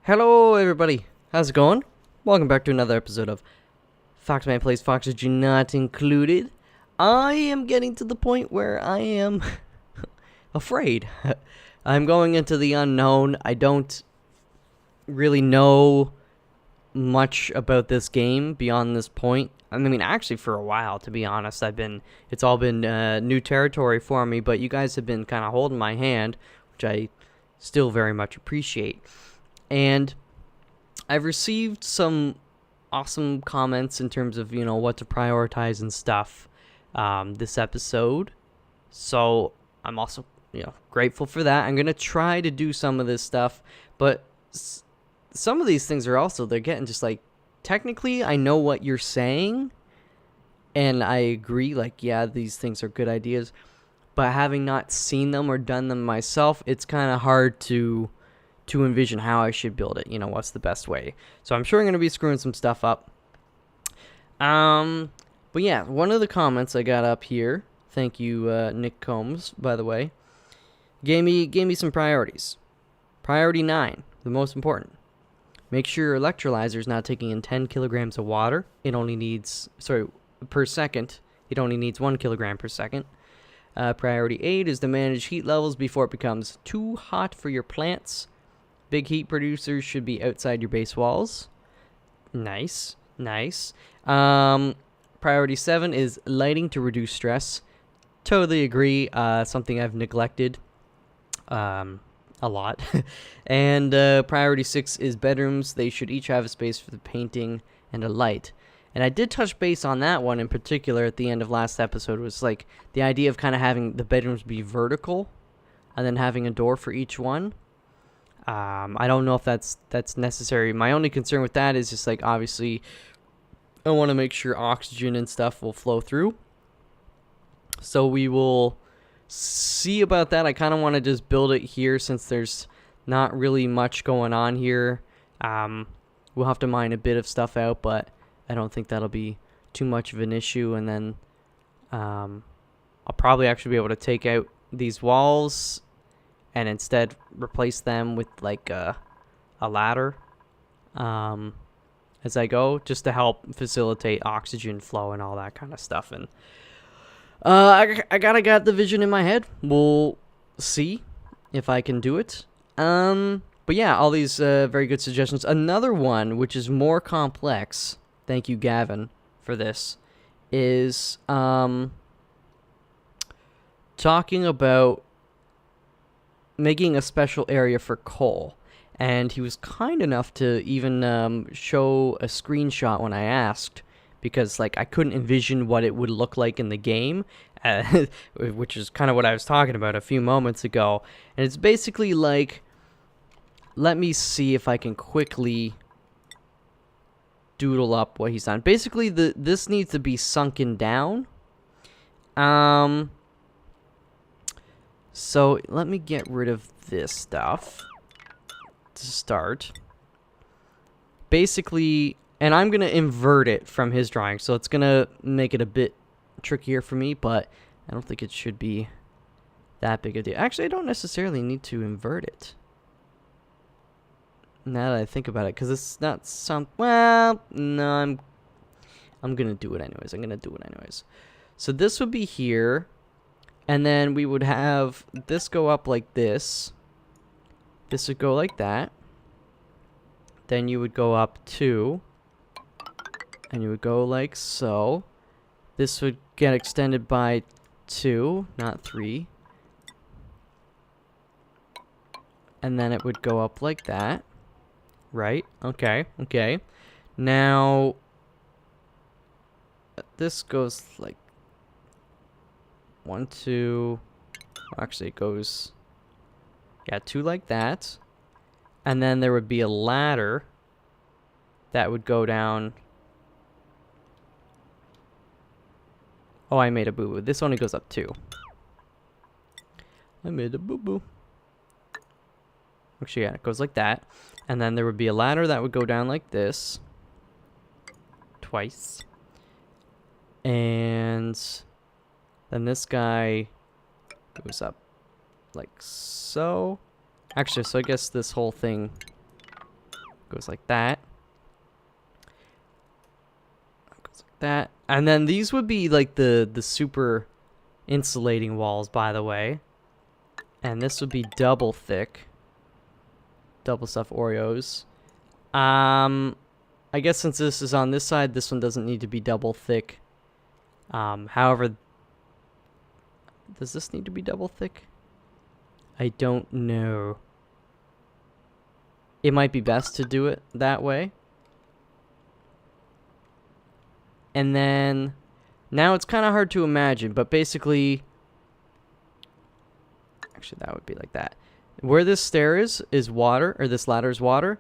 Hello everybody, how's it going? Welcome back to another episode of Foxman Plays Foxygen Not Included. I am getting to the point where I am afraid. I'm going into the unknown. I don't really know much about this game beyond this point. I mean, actually for a while, to be honest, it's all been new territory for me, but you guys have been kind of holding my hand, which I still very much appreciate. And I've received some awesome comments in terms of, what to prioritize and stuff this episode. So I'm also, grateful for that. I'm going to try to do some of this stuff, but some of these things are also, they're getting just like, technically I know what you're saying, and I agree, like, yeah, these things are good ideas, but having not seen them or done them myself, it's kind of hard to envision how I should build it, what's the best way. So I'm sure I'm going to be screwing some stuff up. But yeah, one of the comments I got up here, thank you, Nick Combs, by the way, gave me some priorities. Priority 9, the most important. Make sure your electrolyzer is not taking in 10 kilograms of water. It only needs, per second. It only needs 1 kilogram per second. Priority 8 is to manage heat levels before it becomes too hot for your plants. Big heat producers should be outside your base walls. Nice. Priority 7 is lighting to reduce stress. Totally agree. Something I've neglected a lot. And priority 6 is bedrooms. They should each have a space for the painting and a light. And I did touch base on that one in particular at the end of last episode. Was like the idea of kind of having the bedrooms be vertical and then having a door for each one. I don't know if that's necessary. My only concern with that is just like, obviously, I want to make sure oxygen and stuff will flow through. So we will see about that. I kind of want to just build it here since there's not really much going on here. We'll have to mine a bit of stuff out, but I don't think that'll be too much of an issue. And then I'll probably actually be able to take out these walls and instead replace them with like a ladder as I go, just to help facilitate oxygen flow and all that kind of stuff. And I got the vision in my head. We'll see if I can do it. But yeah, all these very good suggestions. Another one, which is more complex, thank you, Gavin, for this, is talking about making a special area for coal. And he was kind enough to even show a screenshot when I asked, because like I couldn't envision what it would look like in the game, which is kind of what I was talking about a few moments ago. And it's basically like, let me see if I can quickly doodle up what he's done. Basically, this needs to be sunken down. So let me get rid of this stuff to start. Basically, and I'm going to invert it from his drawing, so it's going to make it a bit trickier for me, but I don't think it should be that big a deal. Actually, I don't necessarily need to invert it, now that I think about it, because it's not well, no, I'm going to do it anyways. So this would be here. And then we would have this go up like this. This would go like that. Then you would go up 2. And you would go like so. This would get extended by 2, not 3. And then it would go up like that. Right? Okay. Now, this goes like 1, 2, actually it goes, 2 like that, and then there would be a ladder that would go down. Oh, I made a boo-boo. This only goes up 2. I made a boo-boo. Actually, yeah, it goes like that, and then there would be a ladder that would go down like this, twice, and then this guy goes up like so. Actually, so I guess this whole thing Goes like that. Goes like that. And then these would be like the super insulating walls, by the way. And this would be double thick. Double stuffed Oreos. I guess since this is on this side, this one doesn't need to be double thick. However, does this need to be double thick? I don't know. It might be best to do it that way. And then, now it's kind of hard to imagine, but basically, actually that would be like that. Where this stair is water, or this ladder is water.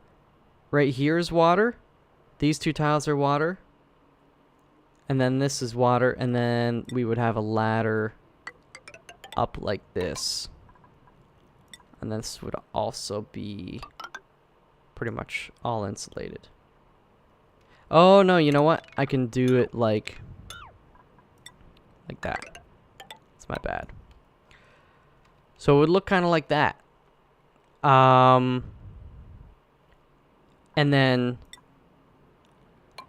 Right here is water. These two tiles are water. And then this is water, and then we would have a ladder up like this. And this would also be pretty much all insulated. Oh, no, you know what? I can do it like that. That's my bad. So it would look kind of like that. And then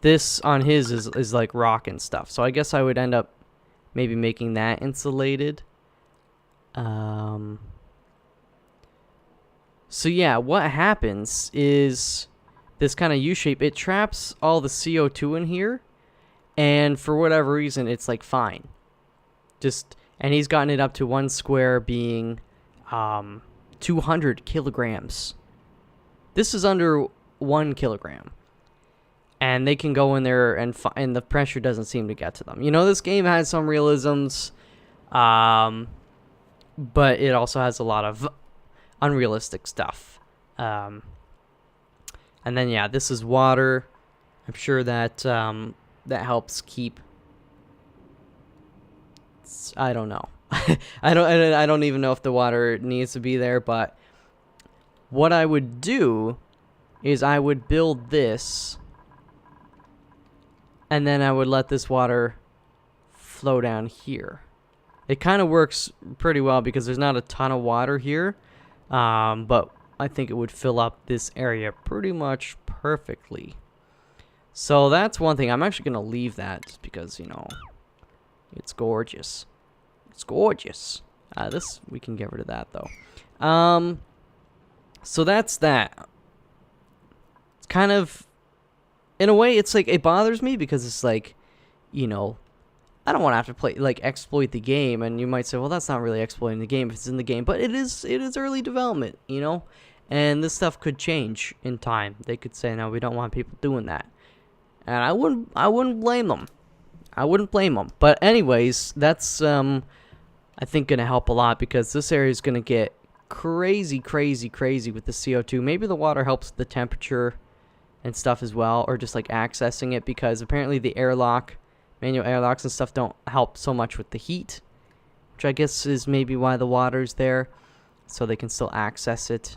this on his is like rock and stuff. So I guess I would end up maybe making that insulated. So yeah, what happens is this kind of U-shape, it traps all the CO2 in here, and for whatever reason, it's like fine. And he's gotten it up to one square being 200 kilograms. This is under 1 kilogram. And they can go in there and the pressure doesn't seem to get to them. You know, this game has some realisms, but it also has a lot of unrealistic stuff. And then yeah, this is water. I'm sure that that helps keep. I don't know. I don't even know if the water needs to be there, but what I would do is I would build this, and then I would let this water flow down here. It kind of works pretty well because there's not a ton of water here, but I think it would fill up this area pretty much perfectly. So that's one thing. I'm actually going to leave that just because, you know, it's gorgeous. It's gorgeous. This, we can get rid of that, though. So that's that. It's kind of, in a way, it's like, it bothers me because it's like, you know, I don't want to have to play, like, exploit the game. And you might say, well, that's not really exploiting the game if it's in the game. But it is early development, you know? And this stuff could change in time. They could say, no, we don't want people doing that. And I wouldn't blame them. I wouldn't blame them. But anyways, that's, I think, going to help a lot because this area is going to get crazy, crazy, crazy with the CO2. Maybe the water helps the temperature and stuff as well, or just like accessing it, because apparently the airlock, manual airlocks and stuff don't help so much with the heat, which I guess is maybe why the water's there, so they can still access it.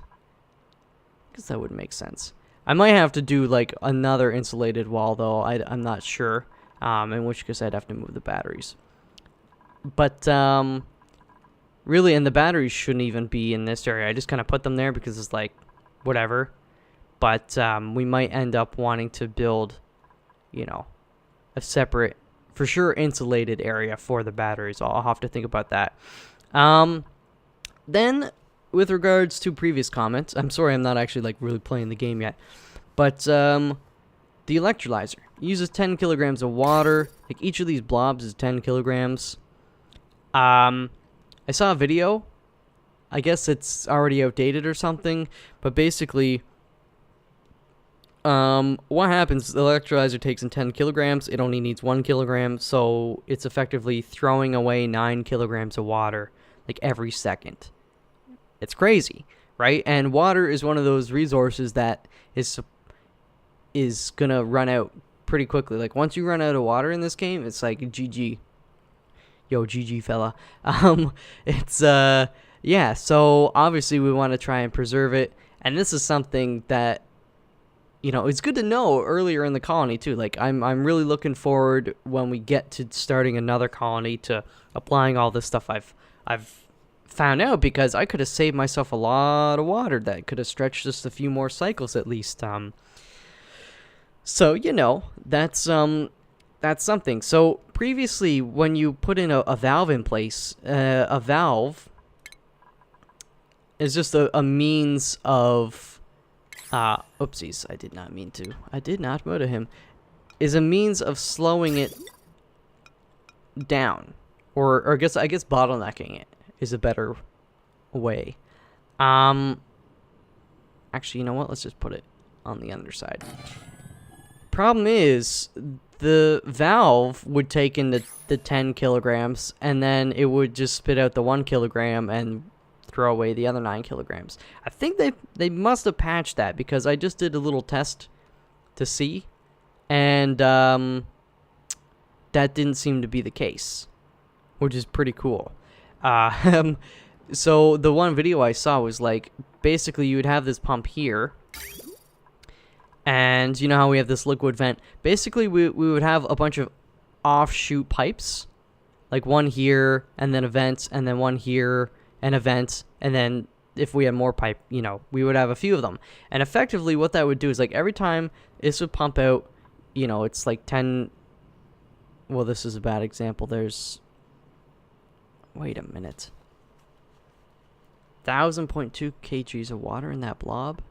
Because that would make sense. I might have to do like another insulated wall though. I'm not sure. In which case I'd have to move the batteries. But really, and the batteries shouldn't even be in this area. I just kind of put them there because it's like whatever. But we might end up wanting to build, you know, a separate, for sure, insulated area for the batteries. I'll have to think about that. Then, with regards to previous comments, I'm sorry I'm not actually like really playing the game yet, but the electrolyzer uses 10 kilograms of water. Like each of these blobs is 10 kilograms. I saw a video. I guess it's already outdated or something, but basically, what happens, the electrolyzer takes in 10 kilograms, it only needs 1 kilogram, so it's effectively throwing away 9 kilograms of water, like, every second. It's crazy, right? And water is one of those resources that is gonna run out pretty quickly. Like, once you run out of water in this game, it's like, GG. Yo, GG, fella. Yeah, so, obviously, we want to try and preserve it, and this is something that, you know, it's good to know earlier in the colony too. Like I'm really looking forward when we get to starting another colony to applying all this stuff I've found out, because I could have saved myself a lot of water that could have stretched just a few more cycles at least. So, you know, that's something. So previously, when you put in a valve in place, a valve is just a means of, oopsies, I did not mean to. I did not murder him. Is a means of slowing it down, or I guess bottlenecking it is a better way. Actually, you know what? Let's just put it on the underside. Problem is, the valve would take in the 10 kilograms, and then it would just spit out the 1 kilogram and throw away the other 9 kilograms. I think they must have patched that, because I just did a little test to see, and that didn't seem to be the case, which is pretty cool. So the one video I saw was like, basically you would have this pump here, and you know how we have this liquid vent? Basically we would have a bunch of offshoot pipes, like one here, and then a vent, and then one here, and a vent, and then if we had more pipe, you know, we would have a few of them. And effectively what that would do is, like, every time this would pump out, you know, it's like 10, well, this is a bad example. There's, wait a minute. 1,000.2 kgs of water in that blob?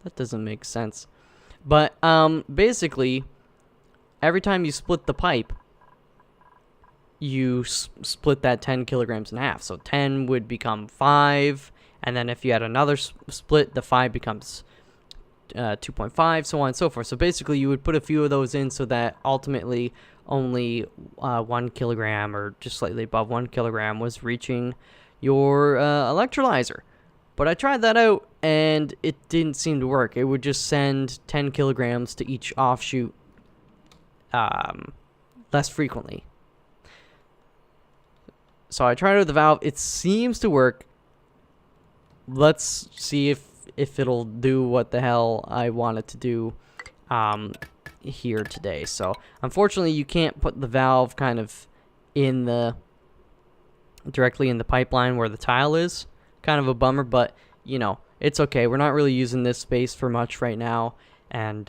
That doesn't make sense. But, basically, every time you split the pipe, you split that 10 kilograms in half. So 10 would become 5, and then if you had another split, the 5 becomes 2.5, so on and so forth. So basically, you would put a few of those in so that ultimately only 1 kilogram, or just slightly above 1 kilogram, was reaching your electrolyzer. But I tried that out, and it didn't seem to work. It would just send 10 kilograms to each offshoot less frequently. So I tried it with the valve. It seems to work. Let's see if it'll do what the hell I want it to do here today. So unfortunately, you can't put the valve kind of in the directly in the pipeline where the tile is. Kind of a bummer, but you know, it's okay. We're not really using this space for much right now, and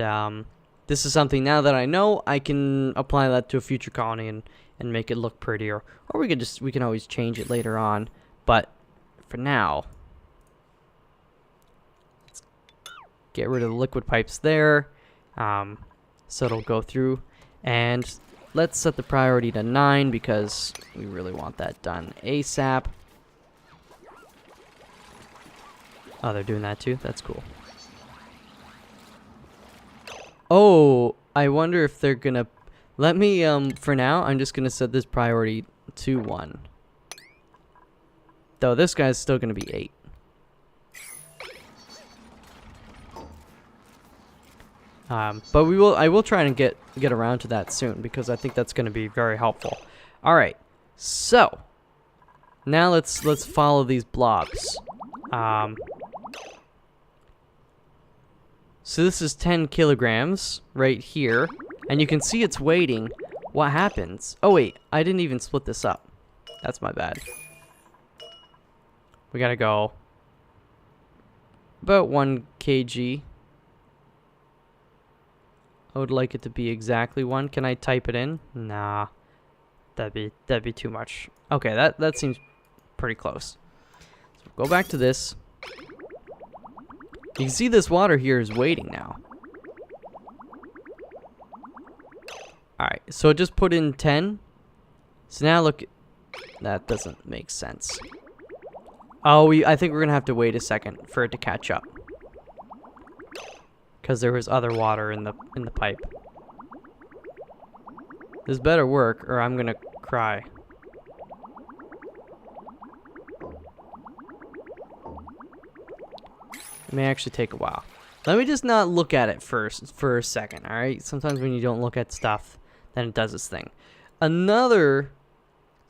this is something, now that I know, I can apply that to a future colony and make it look prettier. Or we can always change it later on. But for now, let's get rid of the liquid pipes there, so it'll go through. And let's set the priority to 9 because we really want that done ASAP. Oh, they're doing that too? That's cool. Oh, I wonder if they're gonna... Let me, for now, I'm just gonna set this priority to 1. Though this guy's still gonna be 8. But I will try and get around to that soon, because I think that's gonna be very helpful. Alright, so now let's follow these blobs. So this is 10 kilograms right here, and you can see it's waiting. What happens? Oh wait, I didn't even split this up. That's my bad. We gotta go about 1 kg. I would like it to be exactly 1. Can I type it in? Nah, that'd be too much. Okay, that seems pretty close. So go back to this. You can see this water here is waiting now. Alright, so just put in 10. So now look, that doesn't make sense. Oh, I think we're going to have to wait a second for it to catch up. Because there was other water in the pipe. This better work or I'm going to cry. It may actually take a while. Let me just not look at it for a second, alright? Sometimes when you don't look at stuff, then it does its thing. So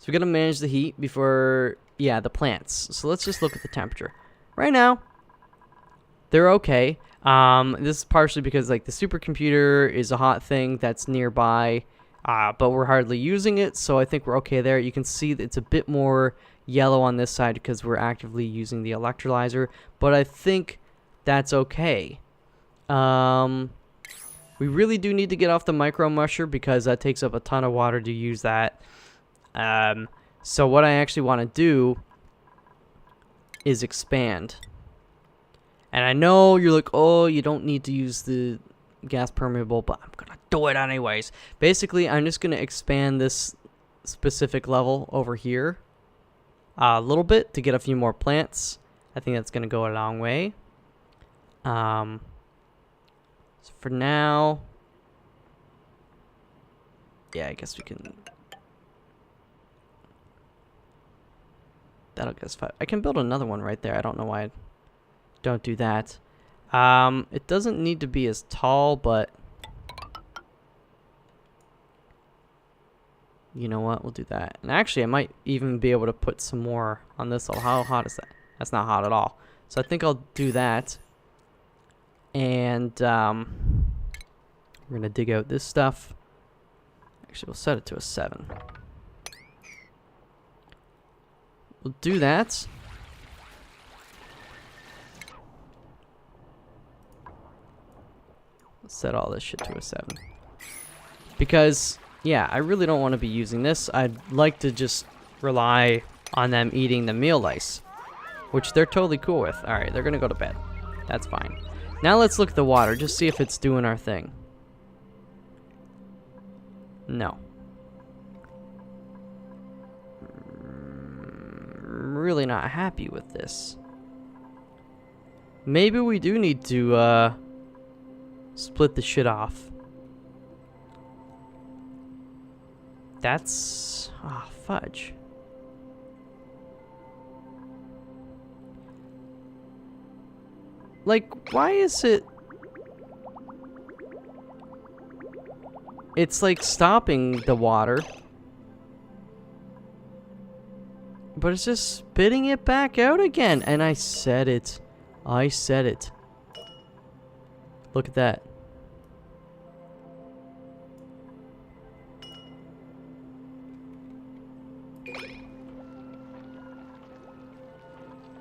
we gotta manage the heat before, yeah, the plants. So let's just look at the temperature. Right now, they're okay. This is partially because, like, the supercomputer is a hot thing that's nearby, but we're hardly using it, so I think we're okay there. You can see that it's a bit more yellow on this side because we're actively using the electrolyzer, but I think that's okay. We really do need to get off the micro musher because that takes up a ton of water to use that. So what I actually want to do is expand. And I know you're like, oh, you don't need to use the gas permeable, but I'm gonna do it anyways. Basically, I'm just gonna expand this specific level over here a little bit to get a few more plants. I think that's gonna go a long way. So for now, yeah, I guess we can. That'll get us 5. I can build another one right there. I don't know why I don't do that. It doesn't need to be as tall, but you know what? We'll do that. And actually, I might even be able to put some more on this level. How hot is that? That's not hot at all. So I think I'll do that. And we're going to dig out this stuff. Actually, we'll set it to a 7. We'll do that. Let's set all this shit to a 7. Because, yeah, I really don't want to be using this. I'd like to just rely on them eating the meal lice, which they're totally cool with. Alright, they're going to go to bed. That's fine. Now let's look at the water, just see if it's doing our thing. No. Really not happy with this. Maybe we do need to split the shit off. That's fudge. Like, why is it? It's like stopping the water. But it's just spitting it back out again. And I said it. I said it. Look at that.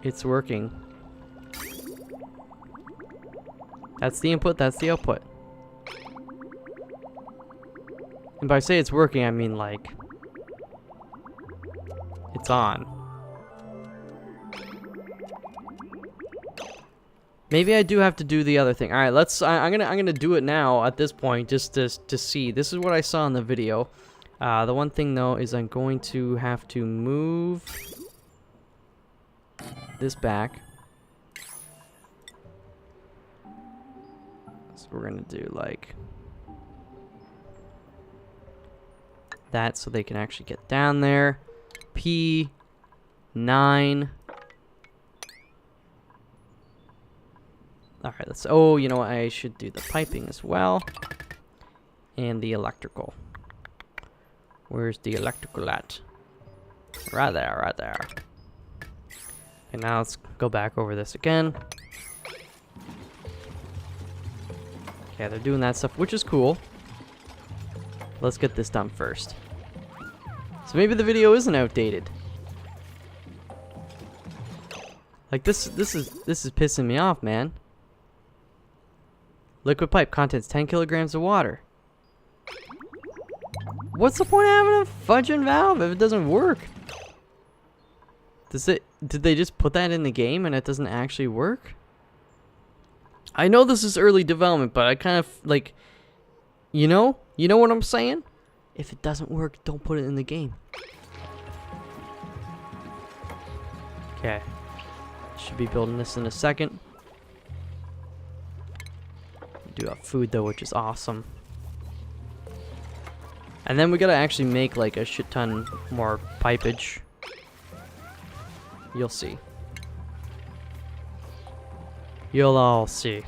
It's working. That's the input, that's the output. And by say it's working, I mean like it's on. Maybe I do have to do the other thing. All right, let's. I'm gonna do it now at this point, just to see. This is what I saw in the video. The one thing though is I'm going to have to move this back. So we're gonna do like that, so they can actually get down there. P9. Alright, let's... Oh, you know what? I should do the piping as well. And the electrical. Where's the electrical at? Right there, right there. And now let's go back over this again. Okay, they're doing that stuff, which is cool. Let's get this done first. So maybe the video isn't outdated. Like this is pissing me off, man. Liquid pipe contents 10 kilograms of water. What's the point of having a fudging valve if it doesn't work? Did they just put that in the game and it doesn't actually work? I know this is early development, but I kind of like, you know what I'm saying? If it doesn't work, don't put it in the game. Okay. Should be building this in a second. Do have food though, which is awesome. And then we gotta actually make like a shit ton more pipage. You'll see. You'll all see.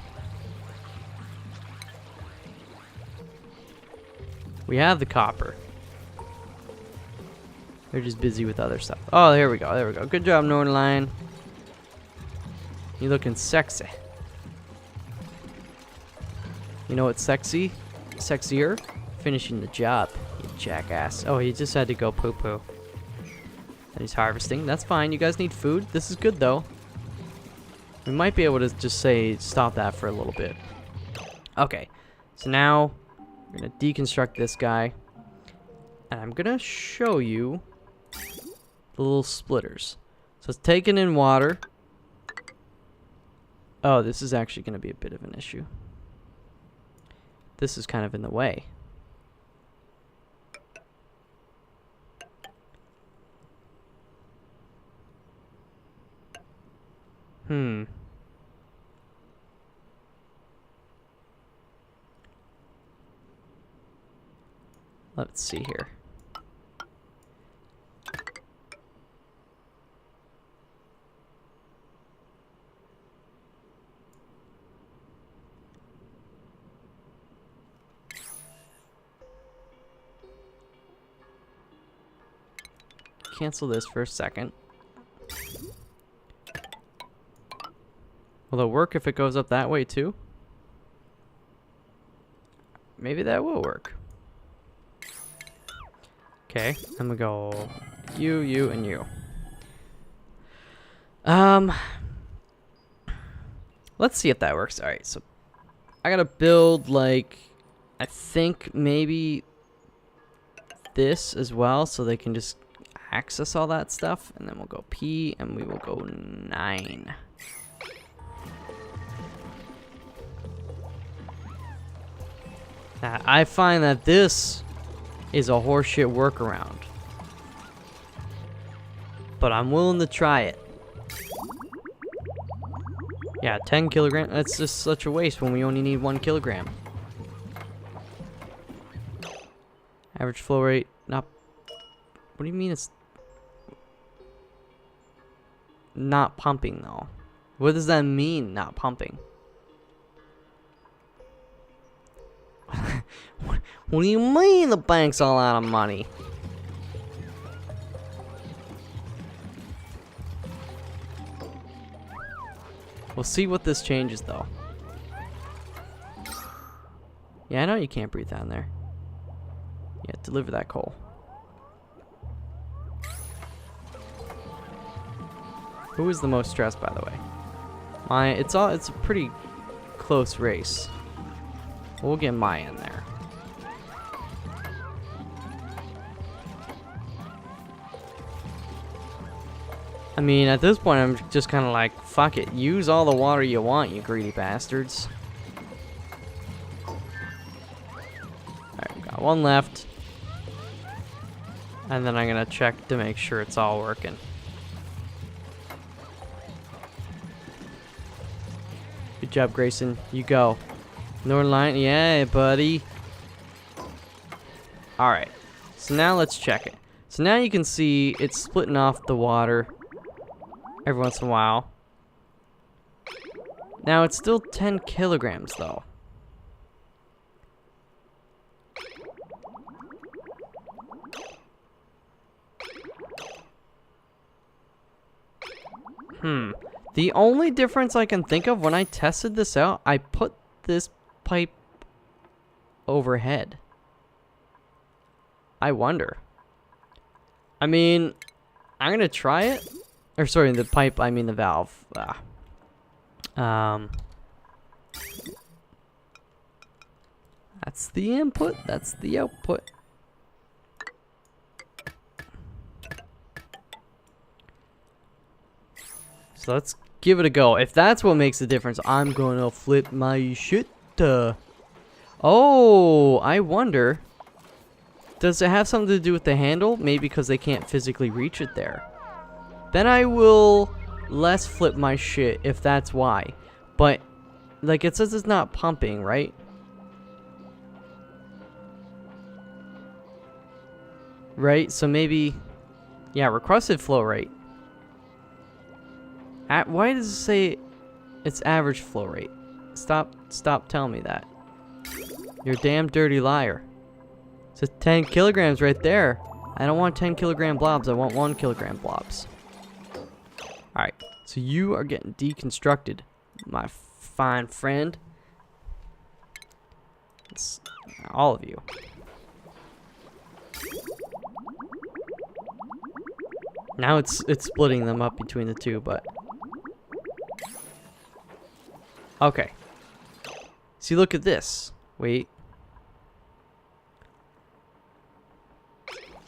We have the copper. They're just busy with other stuff. Oh, there we go. There we go. Good job, Northern. You looking sexy. You know what's sexy? Sexier? Finishing the job, you jackass. Oh, he just had to go poo-poo. that he's harvesting. That's fine. You guys need food. This is good, though. We might be able to just say stop that for a little bit. Okay. So now we're going to deconstruct this guy. And I'm going to show you the little splitters. So it's taken in water. Oh, this is actually going to be a bit of an issue. This is kind of in the way. Let's see here. Cancel this for a second. Will it work if it goes up that way too? Maybe that will work. Okay, I'm gonna go you, and you. Let's see if that works. Alright, so I gotta build, like, I think maybe this as well, so they can just access all that stuff. And then we'll go P, and we will go 9. Now, I find that this is a horseshit workaround, but I'm willing to try it. Yeah, 10 kilograms. That's just such a waste when we only need 1 kilogram. Average flow rate, not. What do you mean it's not pumping though? What does that mean, not pumping? What do you mean the bank's all out of money? We'll see what this changes though. Yeah, I know you can't breathe down there. Yeah, deliver that coal. Who is the most stressed, by the way? It's a pretty close race. We'll get Maya in there. I mean, at this point, I'm just kind of like, fuck it. Use all the water you want, you greedy bastards. Alright, we got 1 left. And then I'm going to check to make sure it's all working. Good job, Grayson. You go. Northern Line, yeah, buddy. Alright, so now let's check it. So now you can see it's splitting off the water every once in a while. Now it's still 10 kilograms though. The only difference I can think of when I tested this out, I put this pipe overhead. I wonder. I mean, I'm gonna try it. Or sorry, the pipe, I mean the valve. That's the input, that's the output. So let's give it a go. If that's what makes the difference, I'm gonna flip my shit. Oh, I wonder. Does it have something to do with the handle? Maybe because they can't physically reach it there. Then I will less flip my shit if that's why. But, like, it says it's not pumping, right? Right? So maybe, yeah, requested flow rate. Why does it say it's average flow rate? Stop telling me that. You're a damn dirty liar. It says 10 kilograms right there. I don't want 10 kilogram blobs. I want 1 kilogram blobs. Alright, so you are getting deconstructed, my fine friend. It's all of you. Now it's splitting them up between the two, but... Okay. See, look at this. Wait.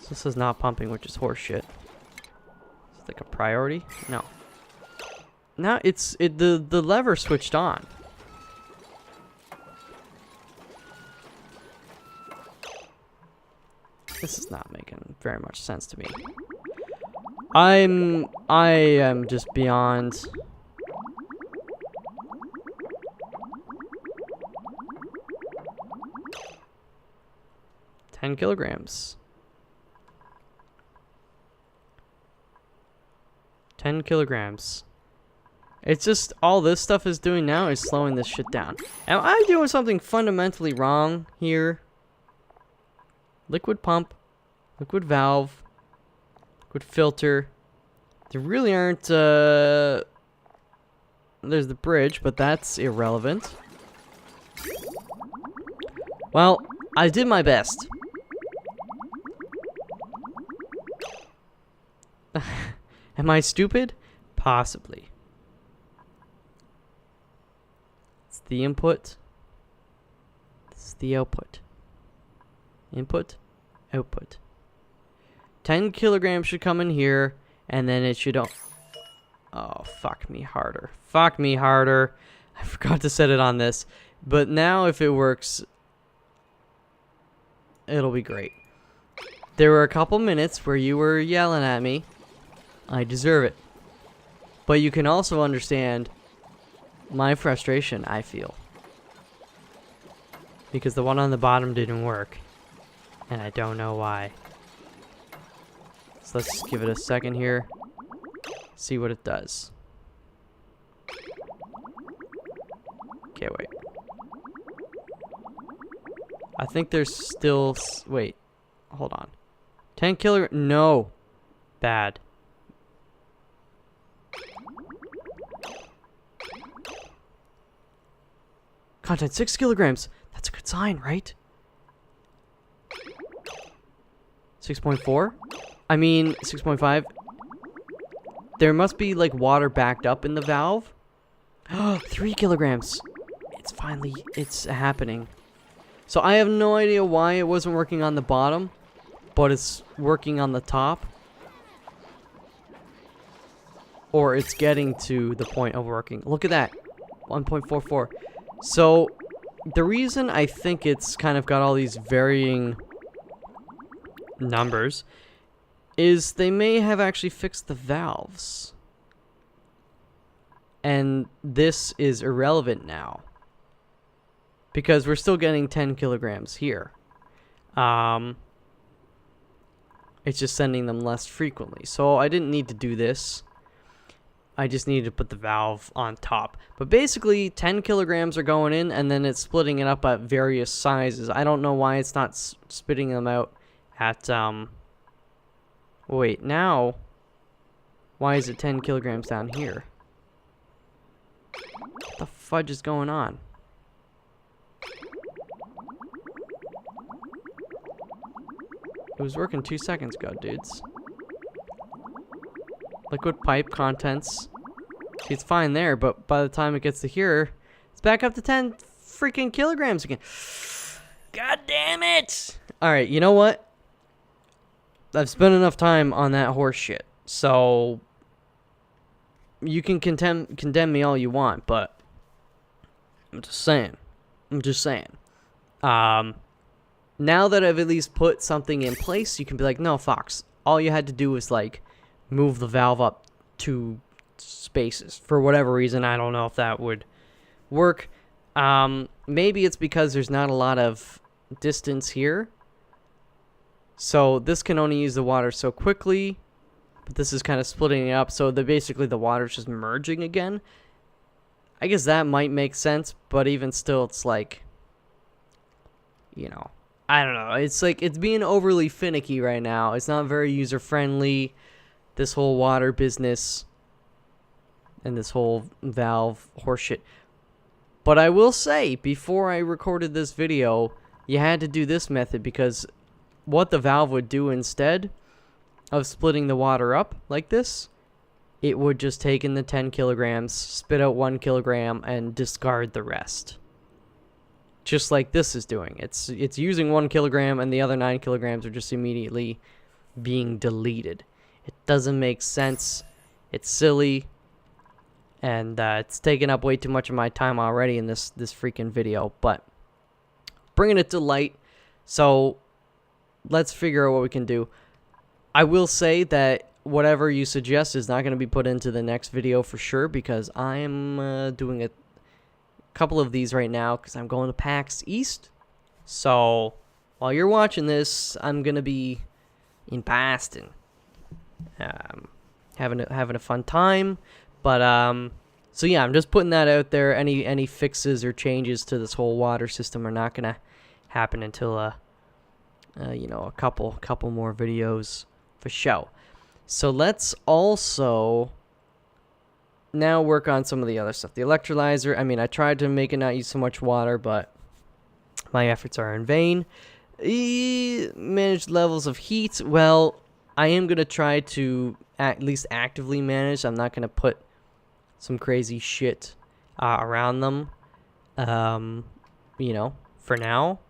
So this is not pumping, which is horseshit. It's like a priority? No. Now the lever switched on. This is not making very much sense to me. I am just beyond. $10 kilograms. 10 kilograms. It's just all this stuff is doing now is slowing this shit down. Am I doing something fundamentally wrong here? Liquid pump, liquid valve, liquid filter. There really aren't, there's the bridge, but that's irrelevant. Well, I did my best. Am I stupid? Possibly. It's the input. It's the output. Input, output. 10 kilograms should come in here, and then it should... Oh, fuck me harder. Fuck me harder. I forgot to set it on this. But now if it works, it'll be great. There were a couple minutes where you were yelling at me. I deserve it. But you can also understand my frustration I feel. Because the one on the bottom didn't work. And I don't know why. So let's give it a second here. See what it does. Okay, wait. I think there's still... Wait. Hold on. 10 kilograms... No. Bad. Content 6 kilograms. That's a good sign, right? 6.4? I mean, 6.5. There must be, like, water backed up in the valve. 3 kilograms. It's happening. So I have no idea why it wasn't working on the bottom, but it's working on the top. Or it's getting to the point of working. Look at that. 1.44. So the reason I think it's kind of got all these varying numbers is they may have actually fixed the valves. And this is irrelevant now. Because we're still getting 10 kilograms here. It's just sending them less frequently. So I didn't need to do this. I just needed to put the valve on top. But basically, 10 kilograms are going in, and then it's splitting it up at various sizes. I don't know why it's not spitting them out at, wait, now, why is it 10 kilograms down here? What the fudge is going on? It was working 2 seconds ago, dudes. Liquid pipe contents. See, it's fine there, but by the time it gets to here, it's back up to 10 freaking kilograms again. God damn it! Alright, you know what? I've spent enough time on that horse shit. So, you can condemn me all you want, but I'm just saying. Now that I've at least put something in place, you can be like, no, Fox, all you had to do was, like, move the valve up 2 spaces. For whatever reason, I don't know if that would work. Maybe it's because there's not a lot of distance here. So this can only use the water so quickly. But this is kind of splitting it up. So basically the water's just merging again. I guess that might make sense. But even still, it's like, you know, I don't know. It's like it's being overly finicky right now. It's not very user-friendly. This whole water business and this whole valve horseshit. But I will say, before I recorded this video, you had to do this method because what the valve would do instead, of splitting the water up like this, it would just take in the 10 kilograms, spit out 1 kilogram, and discard the rest. Just like this is doing. It's using 1 kilogram, and the other 9 kilograms are just immediately being deleted. It doesn't make sense. It's silly. And it's taken up way too much of my time already in this freaking video. But bringing it to light. So let's figure out what we can do. I will say that whatever you suggest is not going to be put into the next video for sure, because I'm doing a couple of these right now because I'm going to PAX East. So while you're watching this, I'm going to be in Boston, having a fun time. But so yeah, I'm just putting that out there. Any fixes or changes to this whole water system are not going to happen until you know, a couple more videos for show. So let's also now work on some of the other stuff. The electrolyzer, I mean, I tried to make it not use so much water, but my efforts are in vain. Manage levels of heat. Well, I am going to try to at least actively manage. I'm not going to put some crazy shit around them, you know, for now.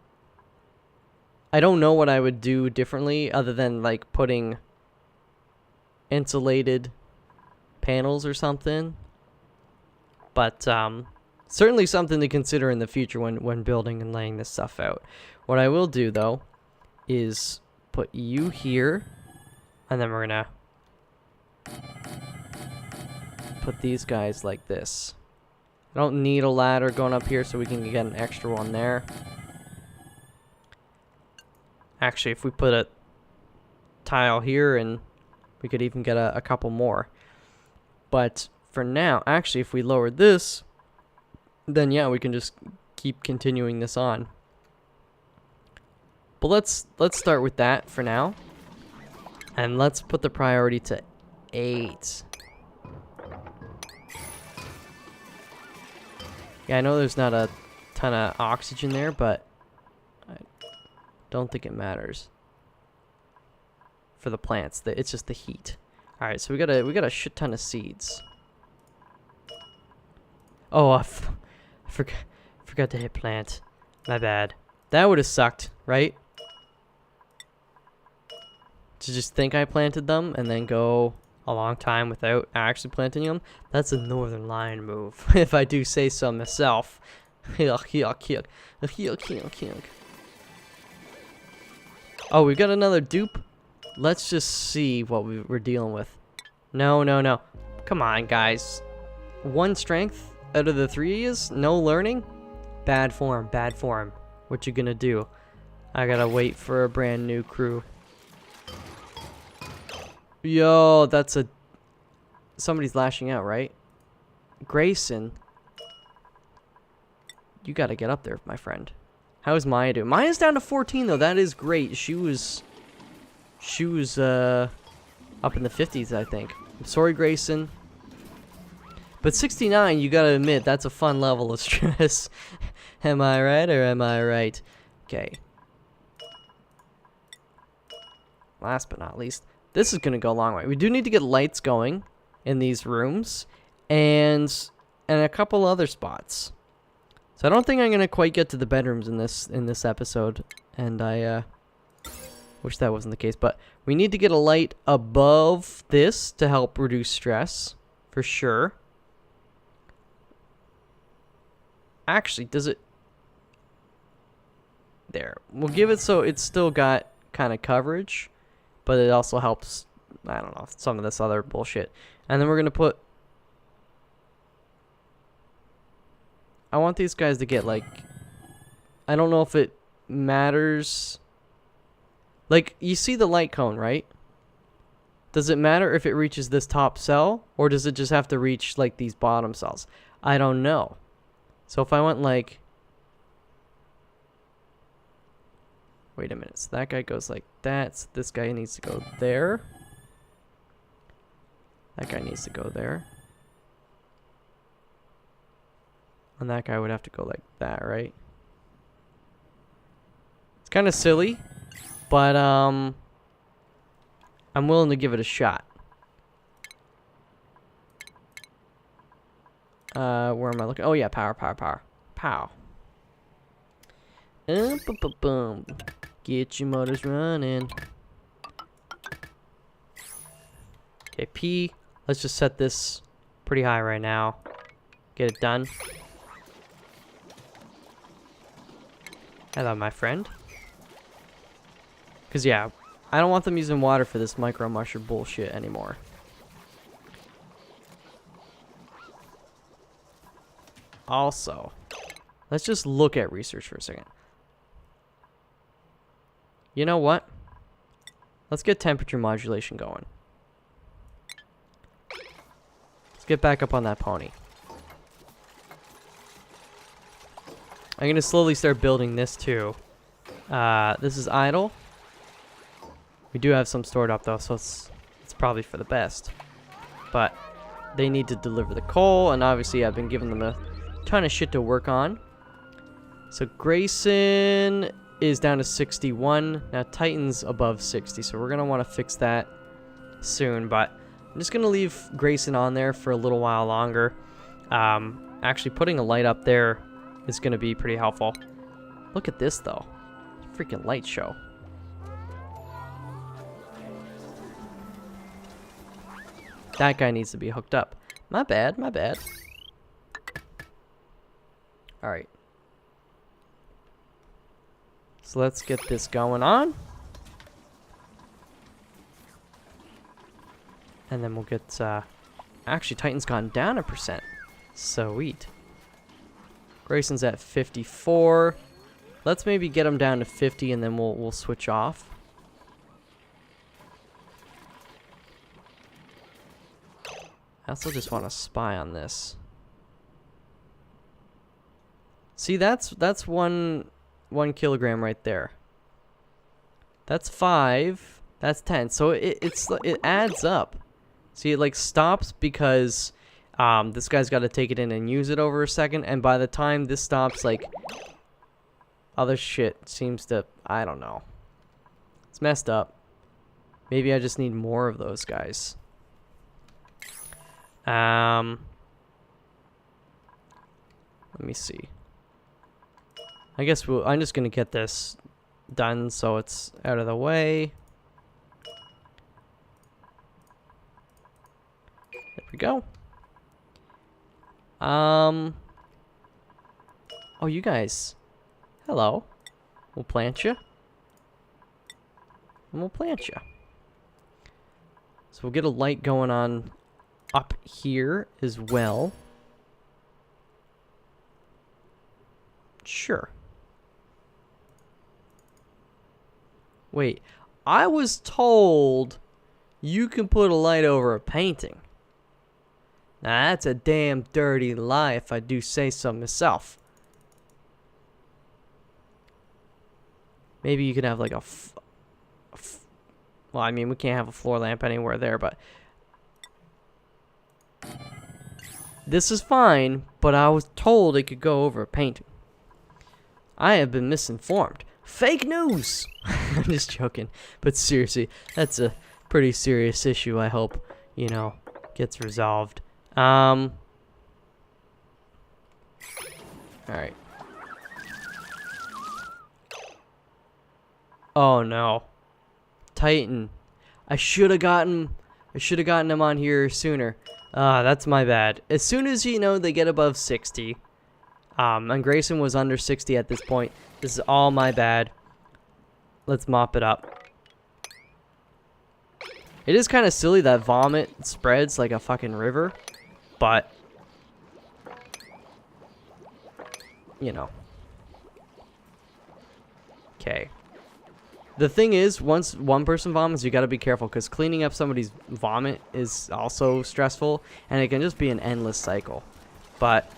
I don't know what I would do differently other than, like, putting insulated panels or something. But certainly something to consider in the future when building and laying this stuff out. What I will do, though, is put you here, and then we're going to put these guys like this. I don't need a ladder going up here, so we can get an extra one there. Actually, if we put a tile here, and we could even get a couple more. But for now, actually, if we lower this, then yeah, we can just keep continuing this on. But let's start with that for now. And let's put the priority to 8. Yeah, I know there's not a ton of oxygen there, but I don't think it matters for the plants. It's just the heat. All right, so we got a shit ton of seeds. Oh, I forgot to hit plant. My bad. That would have sucked, right? To just think I planted them and then go a long time without actually planting them. That's a Northern Lion move, if I do say so myself. Oh, we got another dupe. Let's just see what we're dealing with. No. Come on, guys. 1 strength out of the 3 is no learning? Bad form. What you gonna do? I gotta wait for a brand new crew. Yo, that's somebody's lashing out, right? Grayson. You gotta get up there, my friend. How's Maya doing? Maya's down to 14, though. That is great. She was up in the 50s, I think. I'm sorry, Grayson. But 69, you gotta admit, that's a fun level of stress. Am I right, or am I right? Okay. Last but not least, this is gonna go a long way. We do need to get lights going in these rooms, and a couple other spots. So I don't think I'm gonna quite get to the bedrooms in this episode, and I wish that wasn't the case. But we need to get a light above this to help reduce stress, for sure. Actually, does it? There. We'll give it so it's still got kind of coverage, but it also helps, I don't know, some of this other bullshit. And then we're going to put... I want these guys to get, like... I don't know if it matters. Like, you see the light cone, right? Does it matter if it reaches this top cell? Or does it just have to reach, like, these bottom cells? I don't know. So if I went, like... Wait a minute. So that guy goes like that. So this guy needs to go there. That guy needs to go there. And that guy would have to go like that, right? It's kind of silly, but I'm willing to give it a shot. Where am I looking? Oh yeah, power. Pow. Boom. Get your motors running. Okay, P. Let's just set this pretty high right now. Get it done. Hello, my friend. Because, yeah, I don't want them using water for this micro musher bullshit anymore. Also, let's just look at research for a second. You know what? Let's get temperature modulation going. Let's get back up on that pony. I'm going to slowly start building this too. This is idle. We do have some stored up though, so it's probably for the best. But they need to deliver the coal, and obviously I've been giving them a ton of shit to work on. So Grayson is down to 61. Now Titan's above 60, so we're going to want to fix that soon. But I'm just going to leave Grayson on there for a little while longer. Actually, putting a light up there is going to be pretty helpful. Look at this, though. Freaking light show. That guy needs to be hooked up. My bad. Alright. So let's get this going on. And then we'll get... actually, Titan's gone down 1%. Sweet. Grayson's at 54. Let's maybe get him down to 50 and then we'll switch off. I also just want to spy on this. See, that's 1 kilogram right there. That's 5. That's 10. So it adds up. See, it like stops because this guy's got to take it in and use it over a second, and by the time this stops, like other shit seems to, I don't know. It's messed up. Maybe I just need more of those guys. Let me see. I guess I'm just gonna get this done so it's out of the way. There we go. Oh, you guys. Hello. We'll plant you. And we'll plant you. So we'll get a light going on up here as well. Sure. Wait, I was told you can put a light over a painting. Now that's a damn dirty lie if I do say so myself. Maybe you could have like well, I mean, we can't have a floor lamp anywhere there, but this is fine, but I was told it could go over a painting. I have been misinformed. Fake news! I'm just joking. But seriously, that's a pretty serious issue. I hope, you know, gets resolved. Alright. Oh no. Titan. I should have gotten him on here sooner. That's my bad. As soon as, you know, they get above 60, and Grayson was under 60 at this point, this is all my bad. Let's mop it up. It is kind of silly that vomit spreads like a fucking river, but, you know. Okay. The thing is, once one person vomits, you gotta be careful, because cleaning up somebody's vomit is also stressful, and it can just be an endless cycle. But,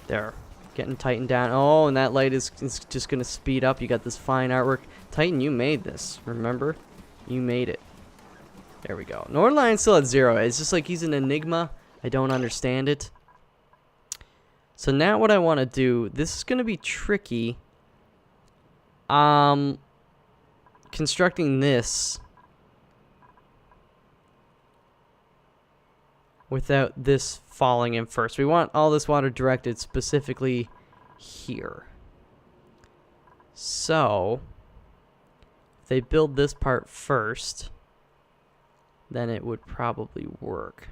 there. Getting Titan down. Oh, and that light is just gonna speed up. You got this fine artwork. Titan, you made this, remember? You made it. There we go. Northernlion's still at 0. It's just like he's an enigma. I don't understand it. So now what I want to do, this is gonna be tricky. Constructing this without this falling in first. We want all this water directed specifically here. So, if they build this part first, then it would probably work.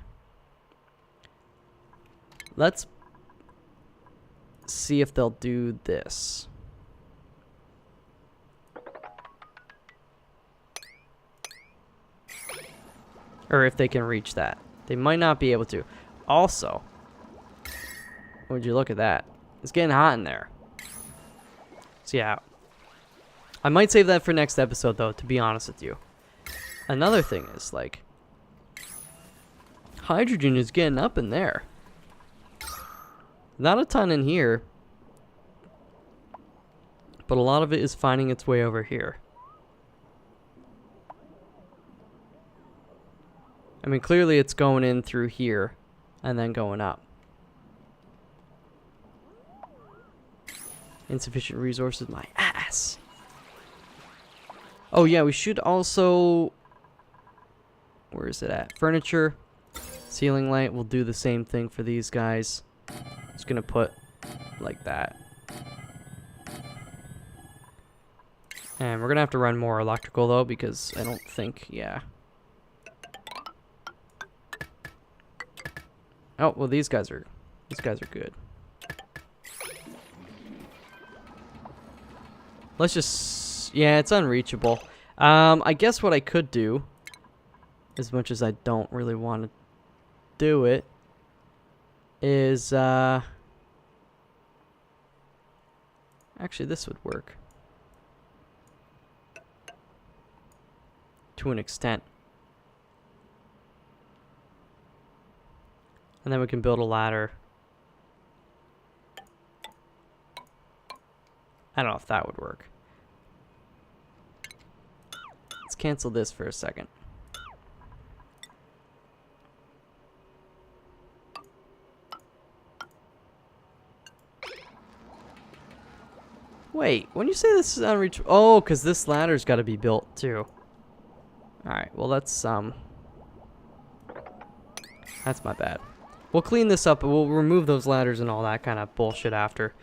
Let's see if they'll do this. Or if they can reach that. They might not be able to. Also, would you look at that? It's getting hot in there. So yeah. I might save that for next episode though, to be honest with you. Another thing is, like, hydrogen is getting up in there. Not a ton in here, but a lot of it is finding its way over here. I mean, clearly it's going in through here and then going up. Insufficient resources, my ass. Oh yeah, we should also... Where is it at? Furniture, ceiling light. We'll do the same thing for these guys. Just gonna put like that. And we're gonna have to run more electrical though, because I don't think, yeah. Oh, well these guys are good. Let's just, yeah, it's unreachable. I guess what I could do, as much as I don't really want to do it, is, actually this would work. To an extent. And then we can build a ladder. I don't know if that would work. Let's cancel this for a second. Wait, when you say this is unreachable... Oh, because this ladder's got to be built too. Alright, well that's my bad. We'll clean this up, but we'll remove those ladders and all that kind of bullshit after.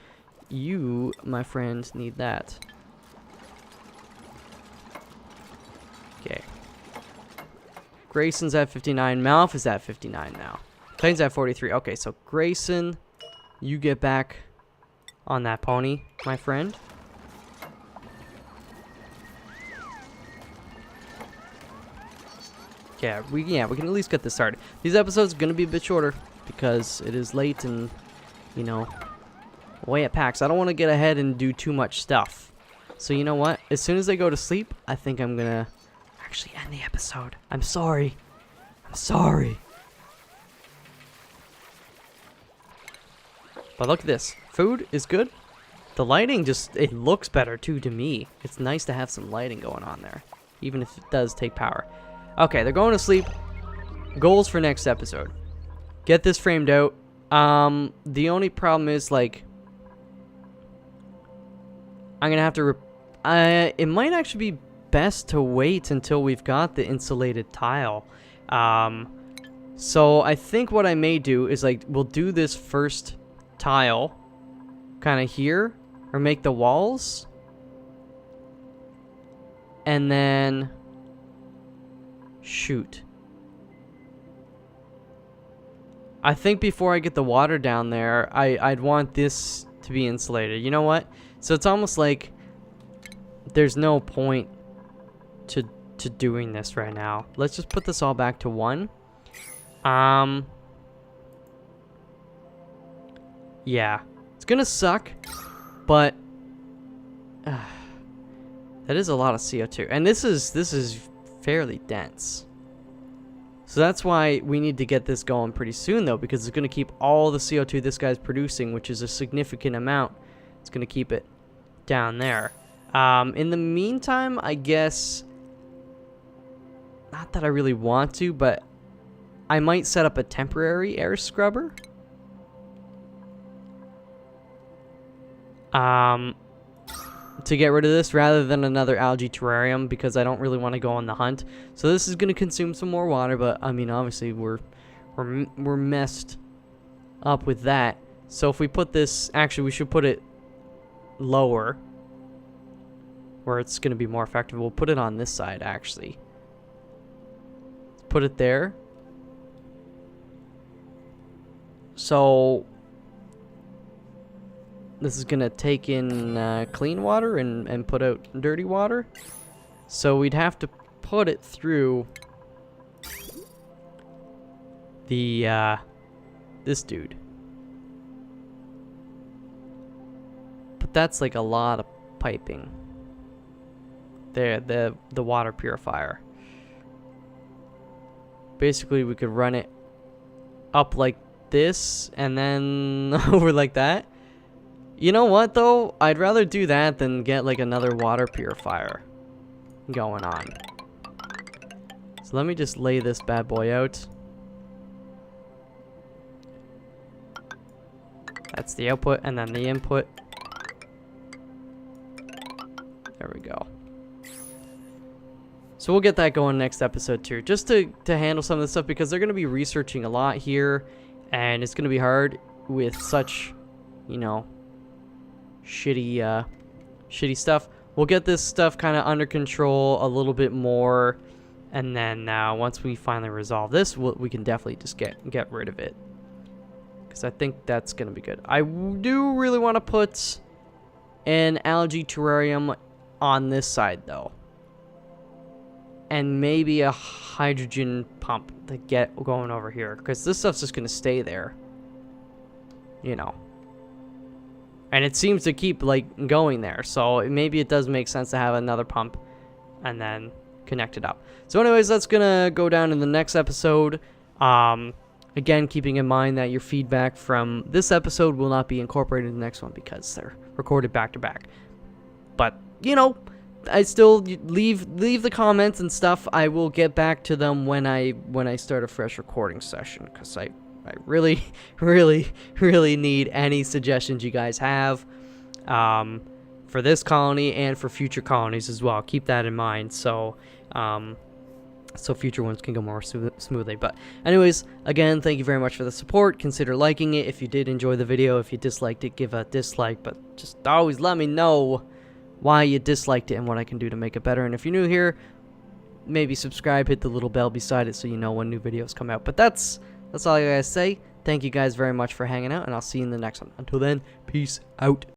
You, my friend, need that. Okay. Grayson's at 59. Malf is at 59 now. Clayton's at 43. Okay, so Grayson, you get back on that pony, my friend. Yeah, we can at least get this started. These episodes are going to be a bit shorter because it is late and, you know, way it packs. I don't want to get ahead and do too much stuff. So you know what? As soon as they go to sleep, I think I'm going to actually end the episode. I'm sorry. I'm sorry. But look at this. Food is good. The lighting just, it looks better too to me. It's nice to have some lighting going on there, even if it does take power. Okay, they're going to sleep. Goals for next episode. Get this framed out. The only problem is, like, I'm going to have to... it might actually be best to wait until we've got the insulated tile. So I think what I may do is, like, we'll do this first tile kind of here, or make the walls. And then... Shoot. I think before I get the water down there, I'd want this to be insulated. You know what? So it's almost like there's no point to doing this right now. Let's just put this all back to 1. Yeah. It's gonna suck, but that is a lot of CO2. And this is fairly dense. So that's why we need to get this going pretty soon though, because it's going to keep all the CO2 this guy's producing, which is a significant amount. It's going to keep it down there. In the meantime, I guess, not that I really want to, but I might set up a temporary air scrubber. To get rid of this rather than another algae terrarium, because I don't really want to go on the hunt. So this is going to consume some more water, but I mean obviously we're we're messed up with that. So if we put this, actually we should put it lower where it's going to be more effective. We'll put it on this side actually. Put it there. So this is going to take in clean water and put out dirty water. So we'd have to put it through the this dude. But that's like a lot of piping. There, the water purifier. Basically, we could run it up like this and then over like that. You know what though? I'd rather do that than get like another water purifier going on. So let me just lay this bad boy out. That's the output and then the input. There we go. So we'll get that going next episode too, just to handle some of this stuff, because they're going to be researching a lot here, and it's going to be hard with such, you know, shitty stuff. We'll get this stuff kind of under control a little bit more, and then once we finally resolve this, we can definitely just get rid of it, because I think that's going to be good. I do really want to put an algae terrarium on this side though. And maybe a hydrogen pump to get going over here, because this stuff's just gonna stay there, you know. And it seems to keep like going there, so maybe it does make sense to have another pump and then connect it up. So anyways, that's gonna go down in the next episode. Again, keeping in mind that your feedback from this episode will not be incorporated in the next one because they're recorded back to back. But you know, I still leave the comments and stuff. I will get back to them when I start a fresh recording session, because I really really need any suggestions you guys have for this colony and for future colonies as well. Keep that in mind, so so future ones can go more smoothly. But anyways, again, thank you very much for the support. Consider liking it if you did enjoy the video. If you disliked it, give a dislike, but just always let me know why you disliked it and what I can do to make it better. And if you're new here, maybe subscribe, hit the little bell beside it so you know when new videos come out. But that's all I gotta say. Thank you guys very much for hanging out, and I'll see you in the next one. Until then, peace out.